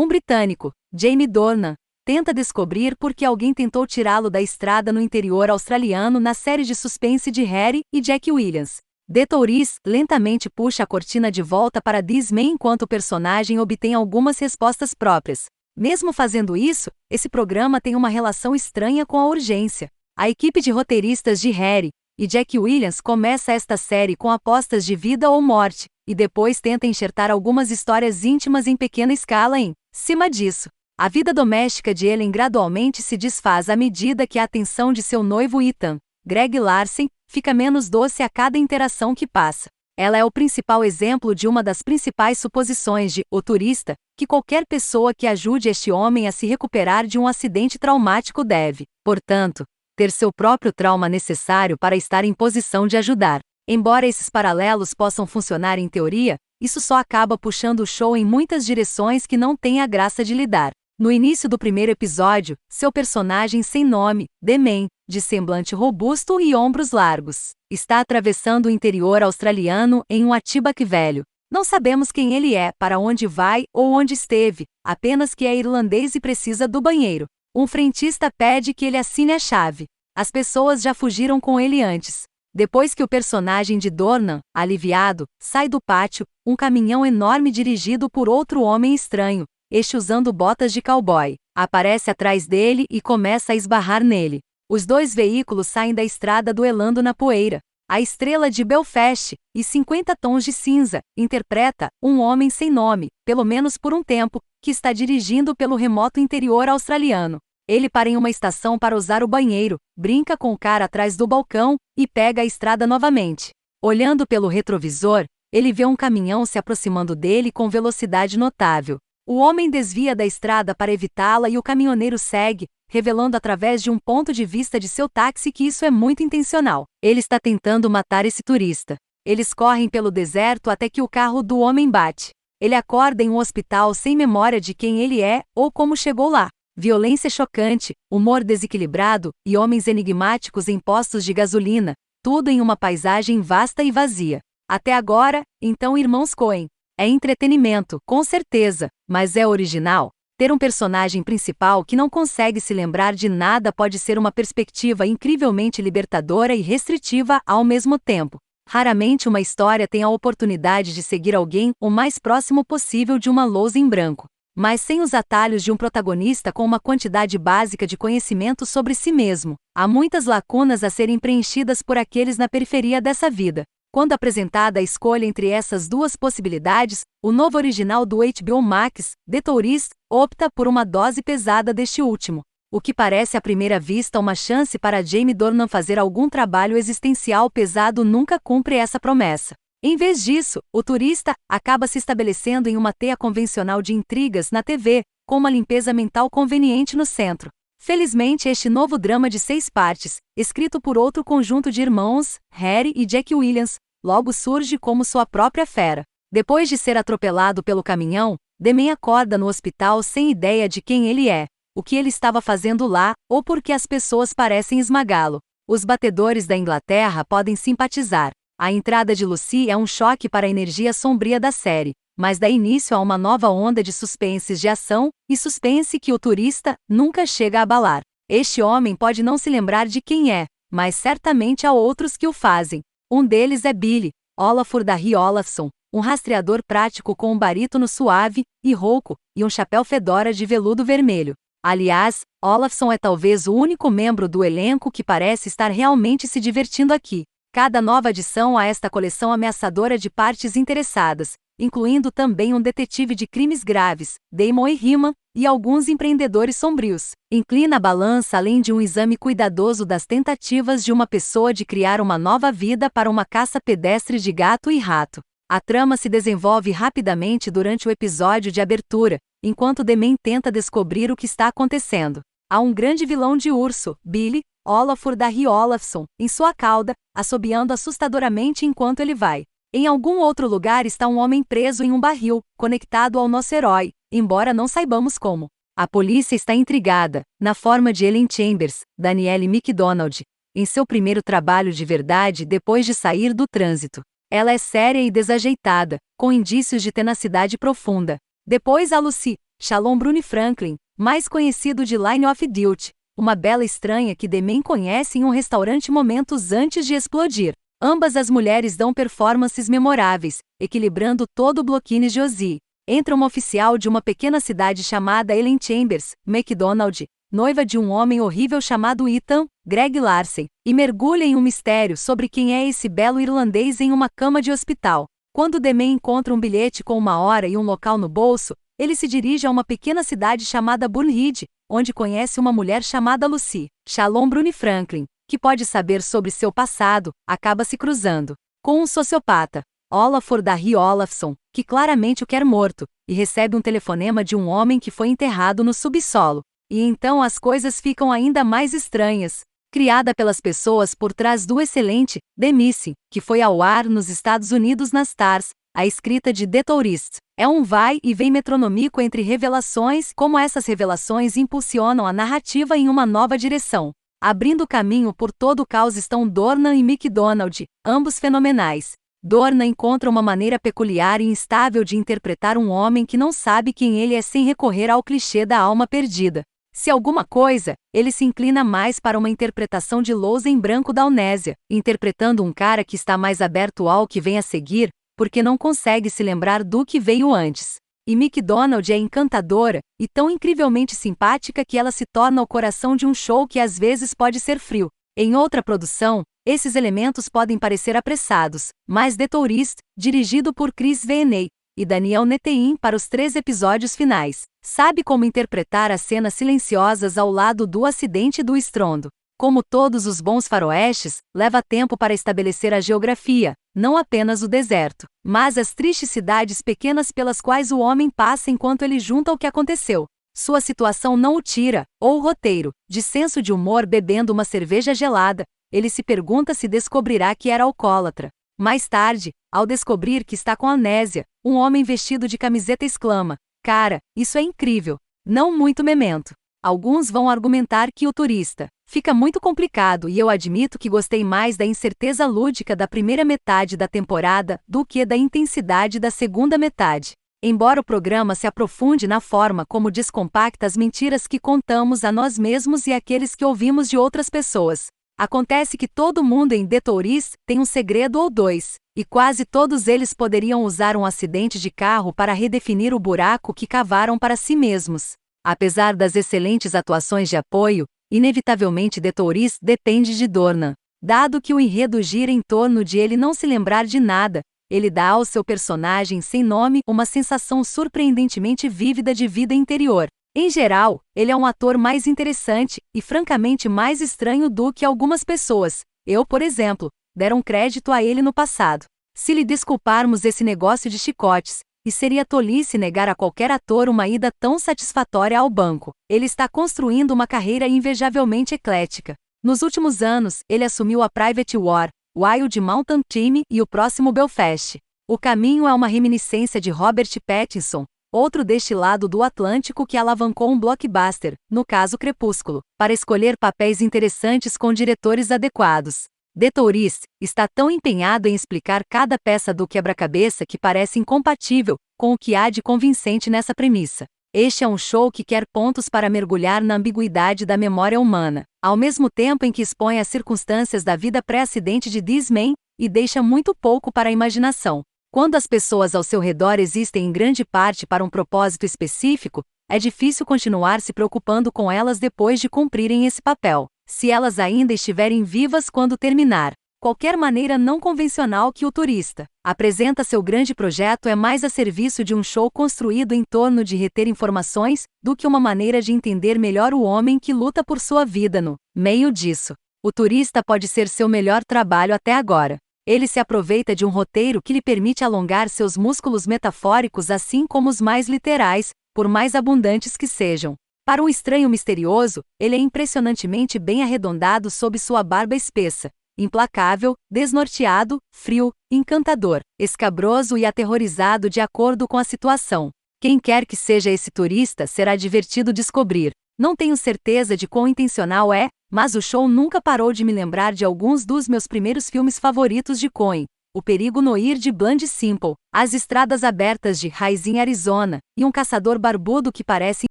Um britânico, Jamie Dornan, tenta descobrir por que alguém tentou tirá-lo da estrada no interior australiano na série de suspense de Harry e Jack Williams. The Tourist lentamente puxa a cortina de volta para This Man enquanto o personagem obtém algumas respostas próprias. Mesmo fazendo isso, esse programa tem uma relação estranha com a urgência. A equipe de roteiristas de Harry e Jack Williams começa esta série com apostas de vida ou morte, e depois tenta enxertar algumas histórias íntimas em pequena escala em cima disso. A vida doméstica de Ellen gradualmente se desfaz à medida que a atenção de seu noivo Ethan, Greg Larsen, fica menos doce a cada interação que passa. Ela é o principal exemplo de uma das principais suposições de O Turista, que qualquer pessoa que ajude este homem a se recuperar de um acidente traumático deve, portanto, ter seu próprio trauma necessário para estar em posição de ajudar. Embora esses paralelos possam funcionar em teoria, isso só acaba puxando o show em muitas direções que não têm a graça de lidar. No início do primeiro episódio, seu personagem sem nome, The Man, de semblante robusto e ombros largos, está atravessando o interior australiano em um Outback velho. Não sabemos quem ele é, para onde vai ou onde esteve, apenas que é irlandês e precisa do banheiro. Um frentista pede que ele assine a chave. As pessoas já fugiram com ele antes. Depois que o personagem de Dornan, aliviado, sai do pátio, um caminhão enorme dirigido por outro homem estranho, este usando botas de cowboy, aparece atrás dele e começa a esbarrar nele. Os dois veículos saem da estrada duelando na poeira. A estrela de Belfast, e 50 tons de cinza, interpreta um homem sem nome, pelo menos por um tempo, que está dirigindo pelo remoto interior australiano. Ele para em uma estação para usar o banheiro, brinca com o cara atrás do balcão e pega a estrada novamente. Olhando pelo retrovisor, ele vê um caminhão se aproximando dele com velocidade notável. O homem desvia da estrada para evitá-la e o caminhoneiro segue, revelando através de um ponto de vista de seu táxi que isso é muito intencional. Ele está tentando matar esse turista. Eles correm pelo deserto até que o carro do homem bate. Ele acorda em um hospital sem memória de quem ele é ou como chegou lá. Violência chocante, humor desequilibrado e homens enigmáticos em postos de gasolina, tudo em uma paisagem vasta e vazia. Até agora, então irmãos Coen. É entretenimento, com certeza, mas é original. Ter um personagem principal que não consegue se lembrar de nada pode ser uma perspectiva incrivelmente libertadora e restritiva ao mesmo tempo. Raramente uma história tem a oportunidade de seguir alguém o mais próximo possível de uma lousa em branco, mas sem os atalhos de um protagonista com uma quantidade básica de conhecimento sobre si mesmo. Há muitas lacunas a serem preenchidas por aqueles na periferia dessa vida. Quando apresentada a escolha entre essas duas possibilidades, o novo original do HBO Max, The Tourist, opta por uma dose pesada deste último, o que parece à primeira vista uma chance para Jamie Dornan fazer algum trabalho existencial pesado nunca cumpre essa promessa. Em vez disso, o turista acaba se estabelecendo em uma teia convencional de intrigas na TV, com uma limpeza mental conveniente no centro. Felizmente este novo drama de 6 partes, escrito por outro conjunto de irmãos, Harry e Jack Williams, logo surge como sua própria fera. Depois de ser atropelado pelo caminhão, The Man acorda no hospital sem ideia de quem ele é, o que ele estava fazendo lá, ou por que as pessoas parecem esmagá-lo. Os batedores da Inglaterra podem simpatizar. A entrada de Lucy é um choque para a energia sombria da série, mas dá início a uma nova onda de suspenses de ação e suspense que o turista nunca chega a abalar. Este homem pode não se lembrar de quem é, mas certamente há outros que o fazem. Um deles é Billy, Olafur Darry Olafsson, um rastreador prático com um barítono suave e rouco e um chapéu fedora de veludo vermelho. Aliás, Olafsson é talvez o único membro do elenco que parece estar realmente se divertindo aqui. Cada nova adição a esta coleção ameaçadora de partes interessadas, incluindo também um detetive de crimes graves, Damon e Riemann, e alguns empreendedores sombrios, inclina a balança além de um exame cuidadoso das tentativas de uma pessoa de criar uma nova vida para uma caça pedestre de gato e rato. A trama se desenvolve rapidamente durante o episódio de abertura, enquanto The Man tenta descobrir o que está acontecendo. Há um grande vilão de urso, Billy, Olafur Darry Olafsson, em sua cauda, assobiando assustadoramente enquanto ele vai. Em algum outro lugar está um homem preso em um barril, conectado ao nosso herói, embora não saibamos como. A polícia está intrigada, na forma de Ellen Chambers, Danielle McDonald, em seu primeiro trabalho de verdade depois de sair do trânsito. Ela é séria e desajeitada, com indícios de tenacidade profunda. Depois há Lucy, Shalom Bruni Franklin, mais conhecido de Line of Duty, uma bela estranha que Demian conhece em um restaurante momentos antes de explodir. Ambas as mulheres dão performances memoráveis, equilibrando todo o bloquine de Ozzy. Entra uma oficial de uma pequena cidade chamada Ellen Chambers, MacDonald, noiva de um homem horrível chamado Ethan, Greg Larsen, e mergulha em um mistério sobre quem é esse belo irlandês em uma cama de hospital. Quando Demian encontra um bilhete com uma hora e um local no bolso, ele se dirige a uma pequena cidade chamada Burnhead, onde conhece uma mulher chamada Lucy. Shalom Bruni Franklin, que pode saber sobre seu passado, acaba se cruzando com um sociopata, Olafur Darry Olafsson, que claramente o quer morto, e recebe um telefonema de um homem que foi enterrado no subsolo. E então as coisas ficam ainda mais estranhas. Criada pelas pessoas por trás do excelente The Missing, que foi ao ar nos Estados Unidos nas Stars, a escrita de The Tourist é um vai e vem metronômico entre revelações, como essas revelações impulsionam a narrativa em uma nova direção. Abrindo caminho por todo o caos estão Dornan e MacDonald, ambos fenomenais. Dornan encontra uma maneira peculiar e instável de interpretar um homem que não sabe quem ele é sem recorrer ao clichê da alma perdida. Se alguma coisa, ele se inclina mais para uma interpretação de lousa em branco da amnésia, interpretando um cara que está mais aberto ao que vem a seguir, porque não consegue se lembrar do que veio antes. E MacDonald é encantadora, e tão incrivelmente simpática que ela se torna o coração de um show que às vezes pode ser frio. Em outra produção, esses elementos podem parecer apressados, mas The Tourist, dirigido por Chris Veney e Daniel Netein para os 3 episódios finais, sabe como interpretar as cenas silenciosas ao lado do acidente e do estrondo. Como todos os bons faroestes, leva tempo para estabelecer a geografia, não apenas o deserto, mas as tristes cidades pequenas pelas quais o homem passa enquanto ele junta o que aconteceu. Sua situação não o tira, ou o roteiro, de senso de humor bebendo uma cerveja gelada, ele se pergunta se descobrirá que era alcoólatra. Mais tarde, ao descobrir que está com amnésia, um homem vestido de camiseta exclama: "Cara, isso é incrível!" Não muito Memento. Alguns vão argumentar que O Turista fica muito complicado e eu admito que gostei mais da incerteza lúdica da primeira metade da temporada do que da intensidade da segunda metade. Embora o programa se aprofunde na forma como descompacta as mentiras que contamos a nós mesmos e aqueles que ouvimos de outras pessoas. Acontece que todo mundo em The Tourist tem um segredo ou dois, e quase todos eles poderiam usar um acidente de carro para redefinir o buraco que cavaram para si mesmos. Apesar das excelentes atuações de apoio, inevitavelmente The Tourist depende de Dornan. Dado que o enredo gira em torno de ele não se lembrar de nada, ele dá ao seu personagem sem nome uma sensação surpreendentemente vívida de vida interior. Em geral, ele é um ator mais interessante e francamente mais estranho do que algumas pessoas, eu por exemplo, deram crédito a ele no passado. Se lhe desculparmos esse negócio de chicotes, e seria tolice negar a qualquer ator uma ida tão satisfatória ao banco, ele está construindo uma carreira invejavelmente eclética. Nos últimos anos, ele assumiu a Private War, Wild Mountain Team e o próximo Belfast. O caminho é uma reminiscência de Robert Pattinson, outro deste lado do Atlântico que alavancou um blockbuster, no caso Crepúsculo, para escolher papéis interessantes com diretores adequados. The Tourist está tão empenhado em explicar cada peça do quebra-cabeça que parece incompatível com o que há de convincente nessa premissa. Este é um show que quer pontos para mergulhar na ambiguidade da memória humana, ao mesmo tempo em que expõe as circunstâncias da vida pré-acidente de This Man, e deixa muito pouco para a imaginação. Quando as pessoas ao seu redor existem em grande parte para um propósito específico, é difícil continuar se preocupando com elas depois de cumprirem esse papel, se elas ainda estiverem vivas quando terminar. Qualquer maneira não convencional que O Turista apresenta seu grande projeto é mais a serviço de um show construído em torno de reter informações, do que uma maneira de entender melhor o homem que luta por sua vida no meio disso. O Turista pode ser seu melhor trabalho até agora. Ele se aproveita de um roteiro que lhe permite alongar seus músculos metafóricos assim como os mais literais, por mais abundantes que sejam. Para um estranho misterioso, ele é impressionantemente bem arredondado sob sua barba espessa. Implacável, desnorteado, frio, encantador, escabroso e aterrorizado de acordo com a situação. Quem quer que seja esse turista será divertido descobrir. Não tenho certeza de quão intencional é, mas o show nunca parou de me lembrar de alguns dos meus primeiros filmes favoritos de Coen, O perigo no ir de Blind Simple, as estradas abertas de Rising Arizona, e um caçador barbudo que parece